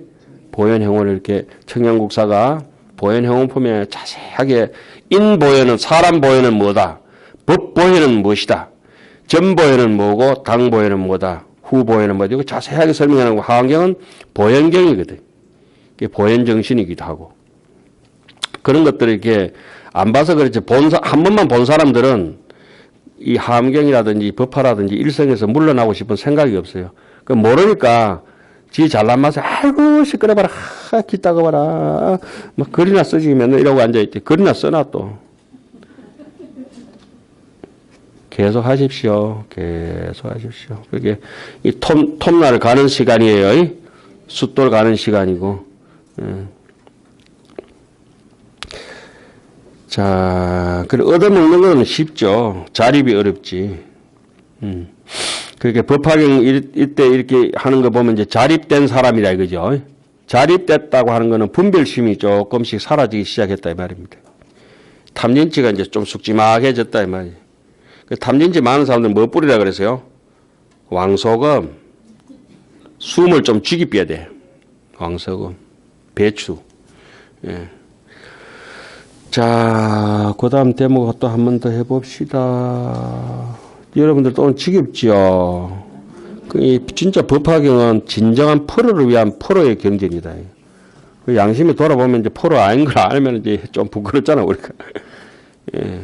Speaker 1: 보현행원을 이렇게 청양국사가 보현행원 보면 자세하게 인보현은 사람 보현은 뭐다? 법보현은 무엇이다? 전보현은 뭐고 당보현은 뭐다? 후보현은 뭐다? 이거 자세하게 설명하는 거. 하안경은 보현경이거든. 이게 보현정신이기도 하고. 그런 것들을 이렇게 안 봐서 그렇지 한 번만 본 사람들은 이 하암경이라든지 법화라든지 일성에서 물러나고 싶은 생각이 없어요. 그 모르니까 지 잘난 맛에 아이고 시끄러워라 기 따가워라 막 글이나 쓰지 맨날 이러고 앉아있지. 글이나 써놔 또. 계속 하십시오. 계속 하십시오. 그게 이 톱날 가는 시간이에요. 숫돌 가는 시간이고. 자, 그래 얻어먹는 건 쉽죠. 자립이 어렵지. 그렇게 법화경 이때 이렇게 하는 거 보면 이제 자립된 사람이라 이거죠. 자립됐다고 하는 거는 분별심이 조금씩 사라지기 시작했다 이 말입니다. 탐진치가 이제 좀 숙지막해졌다 이 말이에요. 그 탐진치 많은 사람들은 뭐 뿌리라 그랬어요? 왕소금, 숨을 좀 죽이 빼야 돼. 왕소금, 배추. 예. 자, 그 다음 대목 또 한 번 더 해봅시다. 여러분들 또 오늘 지겹지요? 진짜 법화경은 진정한 프로를 위한 프로의 경전이다. 그 양심이 돌아보면 이제 프로 아닌 걸 알면 이제 좀 부끄럽잖아, 우리가. 예.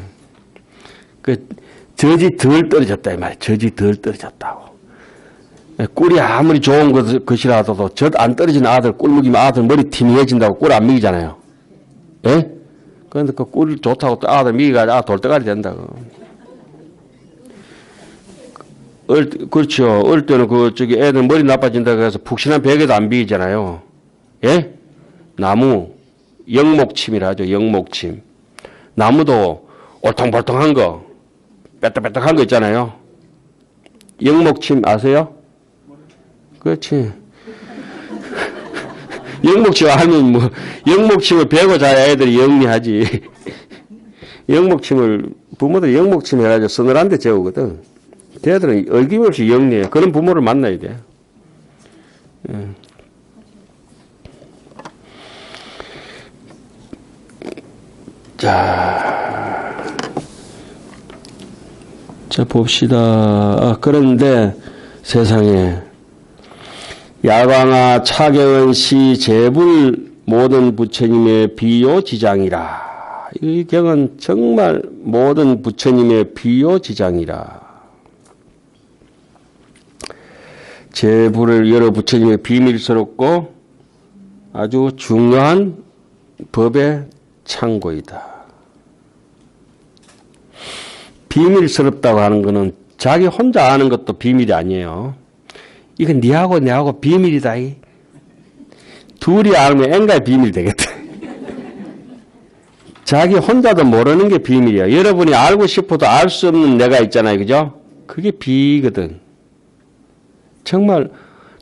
Speaker 1: 그, 젖이 덜 떨어졌다, 이 말이야. 젖이 덜 떨어졌다고. 꿀이 아무리 좋은 것이라도 젖 안 떨어진 아들, 꿀 먹이면 아들 머리 튀미해진다고 꿀 안 먹이잖아요. 예? 그런데 그 꿀 좋다고 또 아들 먹이가 돌대가리 된다고. 그렇죠. 어릴 때는 애들 머리 나빠진다고 해서 푹신한 벽에도 안 비이잖아요. 예? 나무, 영목침이라 하죠. 영목침. 나무도 올통벌통한 거, 빼딱빼딱한 거 있잖아요. 영목침 아세요? 그렇지. 영목침 알면 뭐, 영목침을 배고 자야 애들이 영리하지. 부모들이 영목침 해가지고 서늘한데 재우거든. 걔들은 어김없이 영리해. 그런 부모를 만나야 돼. 자, 봅시다. 그런데 세상에 야광아 차경은 시 제불 모든 부처님의 비요지장이라. 이 경은 정말 모든 부처님의 비요지장이라. 제불을 여러 부처님의 비밀스럽고 아주 중요한 법의 창고이다. 비밀스럽다고 하는 것은 자기 혼자 아는 것도 비밀이 아니에요. 이건 니하고 내하고 비밀이다. 둘이 알면 엔가의 비밀이 되겠다. 자기 혼자도 모르는 게 비밀이야. 여러분이 알고 싶어도 알 수 없는 내가 있잖아요. 그죠? 그게 비거든. 정말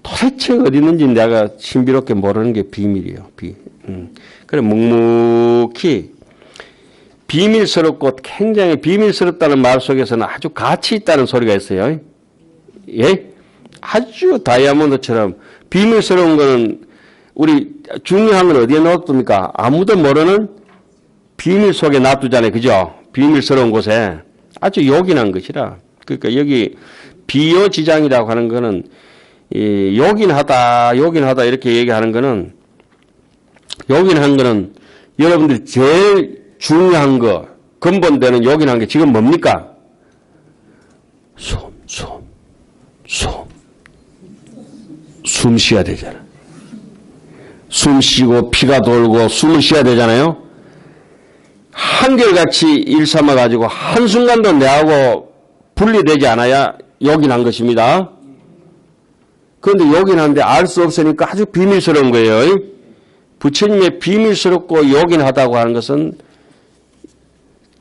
Speaker 1: 도대체 어디 있는지 내가 신비롭게 모르는 게 비밀이에요. 그래 묵묵히 비밀스럽고 굉장히 비밀스럽다는 말 속에서는 아주 가치 있다는 소리가 있어요. 예? 아주 다이아몬드처럼 비밀스러운 거는 우리 중요한 건 어디에 놔둡니까? 아무도 모르는 비밀 속에 놔두잖아요. 그죠? 비밀스러운 곳에 아주 요긴한 것이라. 그러니까 여기 비요지장이라고 하는 거는 요긴하다 이렇게 얘기하는 거는 요긴한 거는 여러분들이 제일 중요한 거 근본되는 요긴한 게 지금 뭡니까? 숨 쉬어야 되잖아. 숨 쉬고 피가 돌고 숨을 쉬어야 되잖아요. 한결같이 일삼아 가지고 한순간도 내하고 분리되지 않아야 요긴한 것입니다. 그런데 요긴한데 알 수 없으니까 아주 비밀스러운 거예요. 부처님의 비밀스럽고 요긴하다고 하는 것은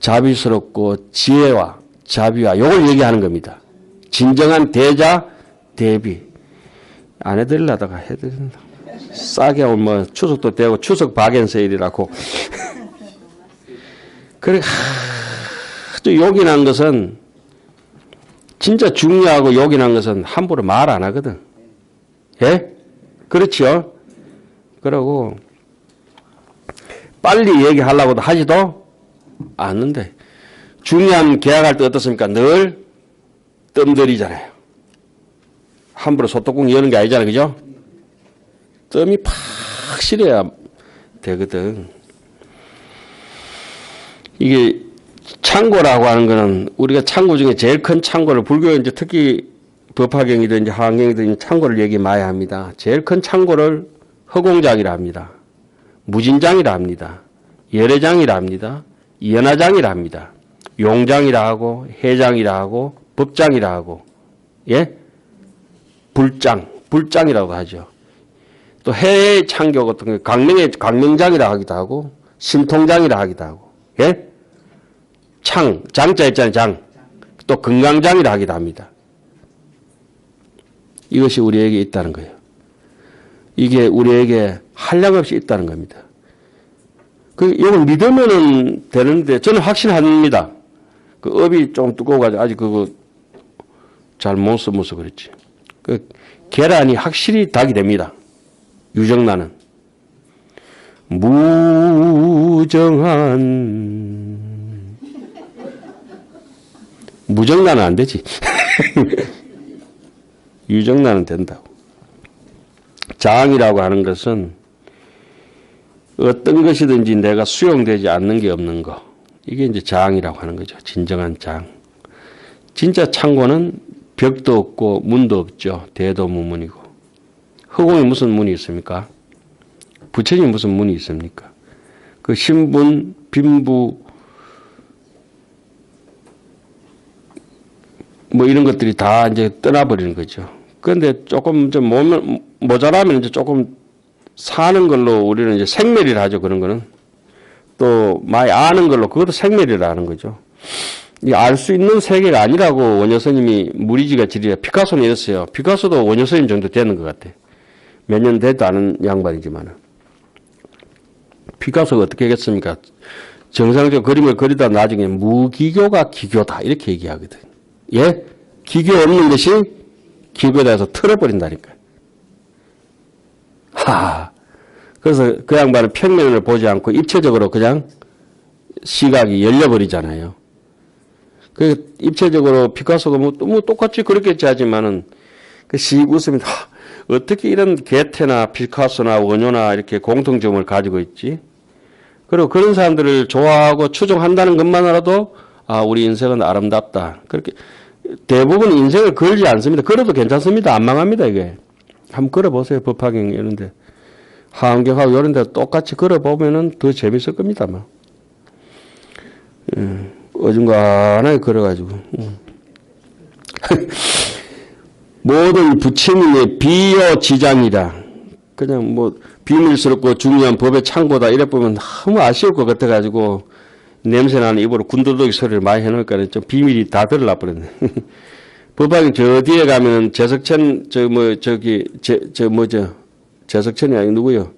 Speaker 1: 자비스럽고 지혜와 자비와 요걸 얘기하는 겁니다. 진정한 대자 대비. 안 해드리려다가 해드린다. 싸게 오면 추석도 되고 추석 박앤세일이라고. 그래 아주 요긴한 것은 진짜 중요하고 요긴한 것은 함부로 말 안 하거든. 예? 그렇죠? 그러고 빨리 얘기하려고도 하지도 않는데 중요한 계약할 때 어떻습니까? 늘 뜸들이잖아요. 함부로 소뚜껑 여는 게 아니잖아요. 그죠? 뜸이 팍 실어야 되거든. 이게 창고라고 하는 거는 우리가 창고 중에 제일 큰 창고를 불교에 이제 특히 법화경이든지 하강경이든지 창고를 얘기 많이 합니다. 제일 큰 창고를 허공장이라 합니다. 무진장이라 합니다. 열애장이라 합니다. 연화장이라 합니다. 용장이라 하고 해장이라 하고 법장이라 하고 예? 불장이라고 하죠. 또 해의 창교 같은 거 강명장이라 하기도 하고 신통장이라 하기도 하고 예? 장자 있잖아요. 장. 또 건강장이라 하기도 합니다. 이것이 우리에게 있다는 거예요. 이게 우리에게 한량없이 있다는 겁니다. 이걸 믿으면 되는데 저는 확신합니다. 그 업이 좀 두꺼워가지고 아직 그거 잘 못 써서 그렇지. 그 계란이 확실히 닭이 됩니다. 유정란은. 무정란은 안 되지. 유정란은 된다고. 장이라고 하는 것은 어떤 것이든지 내가 수용되지 않는 게 없는 거. 이게 이제 장이라고 하는 거죠. 진정한 장. 진짜 창고는 벽도 없고 문도 없죠. 대도무문이고. 허공에 무슨 문이 있습니까? 부처님 무슨 문이 있습니까? 그 신분, 빈부, 뭐 이런 것들이 다 이제 떠나버리는 거죠. 그런데 조금 좀 모자라면 이제 조금 사는 걸로 우리는 이제 생멸이라 하죠. 그런 거는. 또 많이 아는 걸로 그것도 생멸이라 하는 거죠. 이 알 수 있는 세계가 아니라고 원효스님이 무리지가 지리라. 피카소는 이랬어요. 피카소도 원효스님 정도 되는 것 같아. 몇 년 되도 않은 양반이지만은. 피카소가 어떻게 하겠습니까? 정상적으로 그림을 그리다 나중에 무기교가 기교다. 이렇게 얘기하거든. 예? 기교 없는 것이 기교다 해서 틀어버린다니까. 그래서 그 양반은 평면을 보지 않고 입체적으로 그냥 시각이 열려버리잖아요. 그 입체적으로 피카소가 뭐 똑같이 그렇겠지 하지만은 씩 웃으면 어떻게 이런 게테나 피카소나 원효나 이렇게 공통점을 가지고 있지? 그리고 그런 사람들을 좋아하고 추종한다는 것만으로도 우리 인생은 아름답다. 그렇게 대부분 인생을 걸지 않습니다. 걸어도 괜찮습니다. 안 망합니다, 이게. 한번 걸어보세요. 법화경 이런데. 하안경하고 이런 데 똑같이 걸어보면은 더 재밌을 겁니다, 아마. 어중간하게 걸어가지고. 모든 부처님의 비효지장이라. 그냥 뭐, 비밀스럽고 중요한 법의 창고다. 이래 보면 너무 아쉬울 것 같아가지고, 냄새나는 입으로 군더더기 소리를 많이 해놓으니까 좀 비밀이 다 드러나 버렸네. 법화경 저 뒤에 가면은 재석천, 재석천이 아니고 누구요?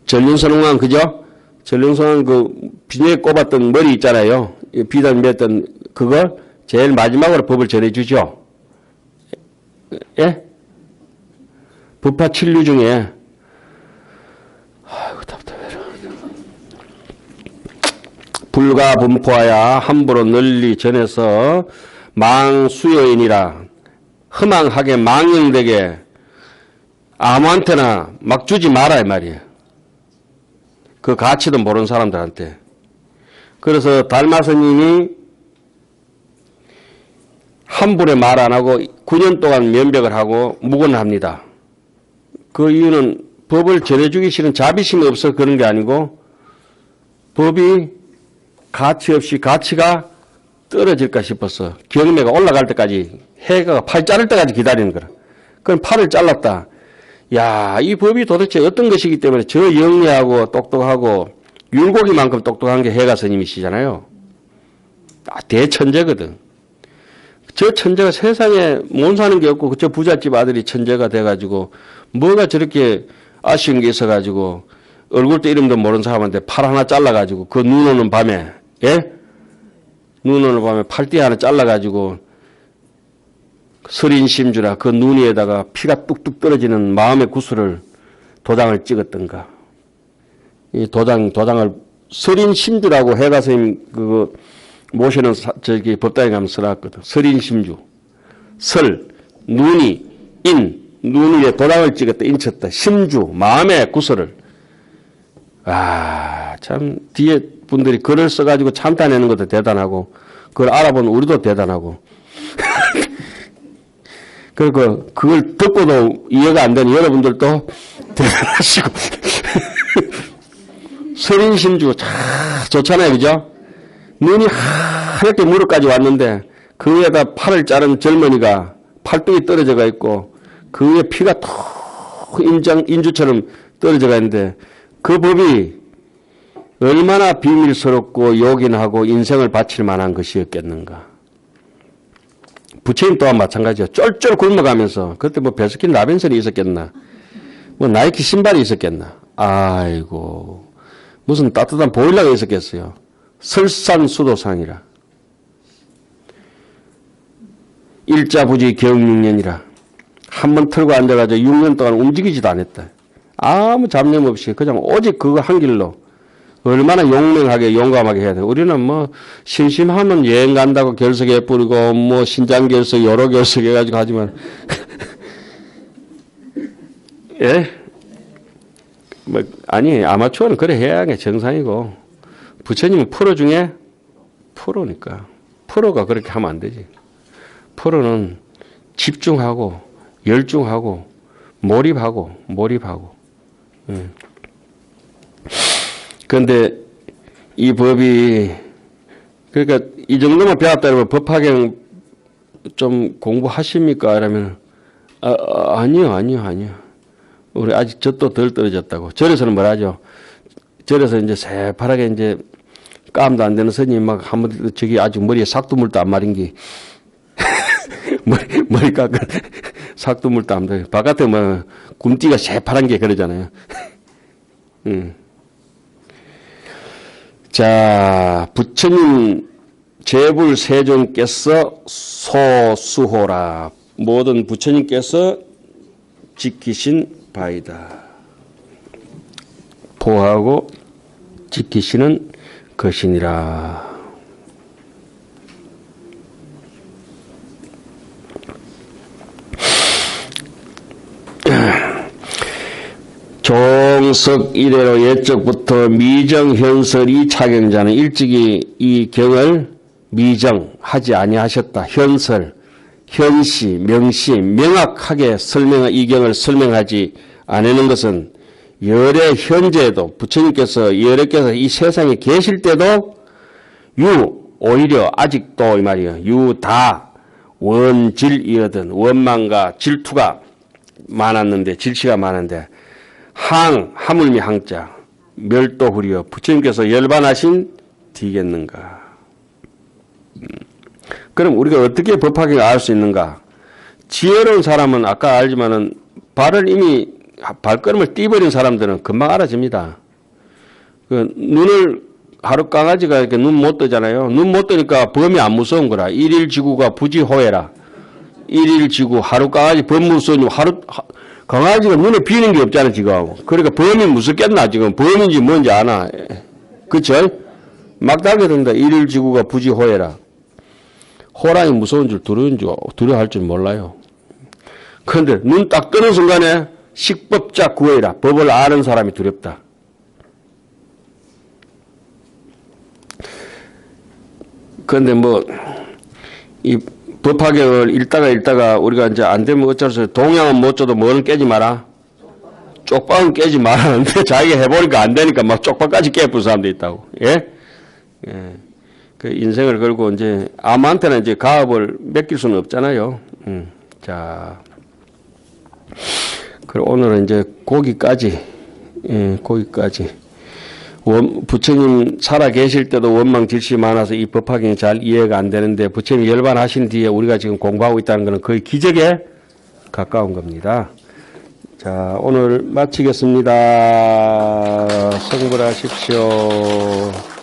Speaker 1: 전륜선홍왕, 그죠? 전륜선홍왕 그 비닐에 꼽았던 머리 있잖아요. 비단 맸던 그거 제일 마지막으로 법을 전해주죠. 예? 법화 7류 중에, 아이고, 답답해라. 불가 분포하야 함부로 널리 전해서 망수여인이라 허망하게 망령되게 아무한테나 막 주지 마라 이 말이에요. 그 가치도 모르는 사람들한테. 그래서 달마스님이 함부로 말 안 하고 9년 동안 면벽을 하고 묵언을 합니다. 그 이유는 법을 전해주기 싫은 자비심이 없어 그런 게 아니고 법이 가치 없이 가치가 떨어질까 싶어서 경매가 올라갈 때까지 해가 팔 자를 때까지 기다리는 거라. 그럼 팔을 잘랐다. 야, 이 법이 도대체 어떤 것이기 때문에 저 영리하고 똑똑하고 율곡이만큼 똑똑한 게 해가 스님이시잖아요. 대천재거든. 저 천재가 세상에 못 사는 게 없고 저 부잣집 아들이 천재가 돼가지고 뭐가 저렇게 아쉬운 게 있어가지고 얼굴도 이름도 모르는 사람한테 팔 하나 잘라가지고 그 눈 오는 밤에 예? 눈 오는 밤에 팔띠 하나 잘라가지고 설인심주라 그 눈 위에다가 피가 뚝뚝 떨어지는 마음의 구슬을 도장을 찍었던가. 이 도장을 설인심주라고 해가스님 그거 모시는 저기 법당에 가면 써놨거든. 설인심주. 설, 눈이, 눈 위에 도장을 찍었다, 인쳤다. 심주, 마음의 구슬을. 참 뒤에 분들이 글을 써가지고 참다내는 것도 대단하고 그걸 알아본 우리도 대단하고 그리고 그걸 듣고도 이해가 안 되는 여러분들도 대단하시고 설인심주 참 좋잖아요, 그죠? 눈이 하얗게 무릎까지 왔는데 그 위에다 팔을 자른 젊은이가 팔뚝이 떨어져가 있고 그 위에 피가 톡 인주처럼 떨어져가 있는데 그 법이 얼마나 비밀스럽고 요긴하고 인생을 바칠 만한 것이었겠는가. 부처님 또한 마찬가지죠. 쫄쫄 굶어가면서 그때 뭐 베스킨 라빈슨이 있었겠나, 뭐 나이키 신발이 있었겠나. 아이고 무슨 따뜻한 보일러가 있었겠어요. 설산수도상이라. 일자부지 경육년이라. 한번 틀고 앉아가지고 6년 동안 움직이지도 않았다. 아무 잡념 없이 그냥 오직 그거 한 길로. 얼마나 용맹하게 용감하게 해야 돼. 우리는 뭐 심심하면 여행 간다고 결석해 뿌리고 뭐 신장 결석 여러 결석 해가지고 하지만 예? 뭐 아니 아마추어는 그래 해야 하는 게 정상이고 부처님은 프로 중에 프로니까 프로가 그렇게 하면 안 되지. 프로는 집중하고 열중하고 몰입하고 그런데 이 법이 그러니까 이 정도만 배웠다 그러면 법화경 좀 공부하십니까? 이러면 아니요. 우리 아직 젖도 덜 떨어졌다고. 절에서는 뭐라 하죠? 절에서 이제 새파랗게 이제 깜도 안 되는 스님 막 한번 저기 아직 머리에 삭두물도 안 마른 게 머리 깎은 삭두물도 안 돼. 바깥에 뭐 굼띠가 새파란 게 그러잖아요. 자, 부처님 제불세존께서 소수호라. 모든 부처님께서 지키신 바이다. 보호하고 지키시는 것이니라. 종석 이래로 옛적부터 미정현설이 차경자는 일찍이 이 경을 미정하지 아니하셨다. 현설, 현시, 명시, 명확하게 이 경을 설명하지 않는 것은 열의 현재에도 부처님께서 열애께서 이 세상에 계실 때도 오히려 아직도 이 말이에요. 유다 원질이거든. 원망과 질투가 많았는데 질치가 많은데 하물미 항자 멸도후리여 부처님께서 열반하신 뒤겠는가. 그럼 우리가 어떻게 법화경을 알 수 있는가? 지혜로운 사람은 아까 알지만은 발걸음을 띄버린 사람들은 금방 알아집니다. 그 눈을 하루 강아지가 이렇게 눈 못 뜨잖아요. 눈 못 뜨니까 범이 안 무서운 거라. 일일지구가 부지호해라. 일일지구 하루 강아지 범 무서우니 강아지가 눈에 비는 게 없잖아 지금. 그러니까 범이 무섭겠나 지금. 범인지 뭔지 아나. 그쵸? 막 달려든다. 일일지구가 부지호해라. 호랑이 무서운 줄 두려워할 줄 몰라요. 그런데 눈 딱 뜨는 순간에 식법자 구해라. 법을 아는 사람이 두렵다. 그런데 이 법화경을 읽다가 우리가 이제 안 되면 어쩔 수 없어. 동양은 못 줘도 뭐는 깨지 마라. 쪽방은 깨지 말라는데 자기가 해보니까 안 되니까 막 쪽방까지 깨부는 사람도 있다고. 예? 그 인생을 걸고 이제 아무한테나 이제 가업을 맡길 수는 없잖아요. 자. 그리고 오늘은 이제 거기까지. 부처님 살아 계실 때도 원망 질시 많아서 이 법화경이 잘 이해가 안 되는데 부처님 열반하신 뒤에 우리가 지금 공부하고 있다는 것은 거의 기적에 가까운 겁니다. 자, 오늘 마치겠습니다. 성불하십시오.